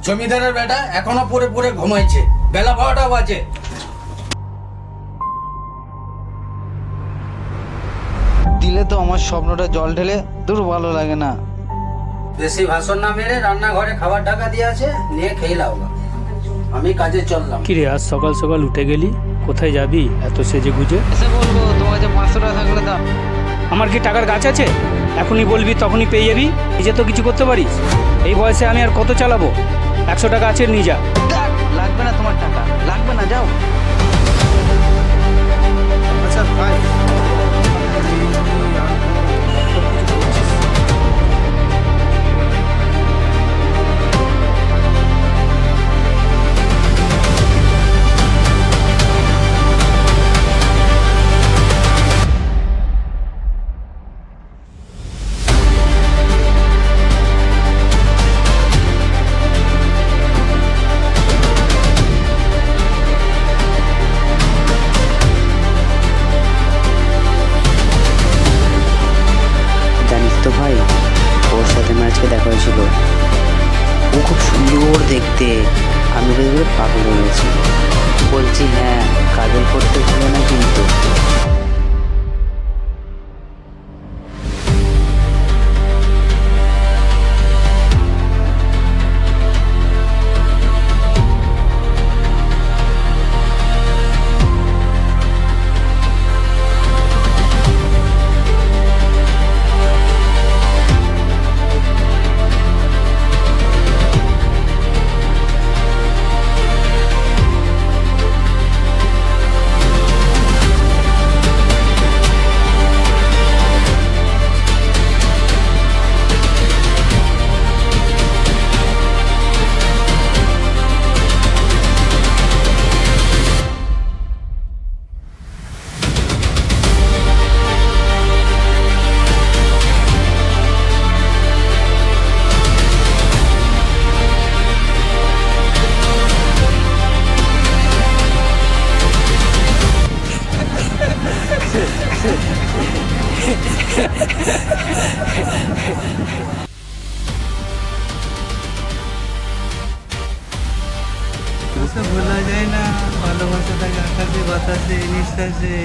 জমিদারের বেটা এখনো পরে পরে ঘুমাইছে, বেলা 12টা বাজে। দিলে তো আমার স্বপ্নটা জল ঢেলে, দূর ভালো লাগে না। বেশি ভাষণ না মেরে রান্নাঘরে খাবার ঢাকা দিয়ে আছে, নিয়ে খেয়ে লাও। আমি কাজে চললাম। কি রে, আজ সকাল সকাল উঠে গেলি? কোথায় যাবি এত সেজে গুজে? এসে বলবো তোমার কাছে 500 টাকা থাকলে দাও। আমার কি টাকার গাছ আছে? এখনই বলবি তখনই পেয়ে যাবি? নিজে তো কিছু করতে পারিস। এই বয়সে আমি আর কত চালাবো? 100 টাকা আছে, নিয়ে যা। লাগবে না তোমার টাকা, লাগবে না, যাও। আচ্ছা ভাই, জানিস তো ভাই, ওর সাথে আমার আজকে দেখা হয়েছিল। ও খুব সুন্দর দেখতে, আমি ওকে দেখে পাগল হয়ে গেছি। বলছি হ্যাঁ, কাজল করতে ভালো না কিন্তু। ভোলা যায় না, ভালোবাসা থাকে আকাশে বাতাসে নিঃশ্বাসে।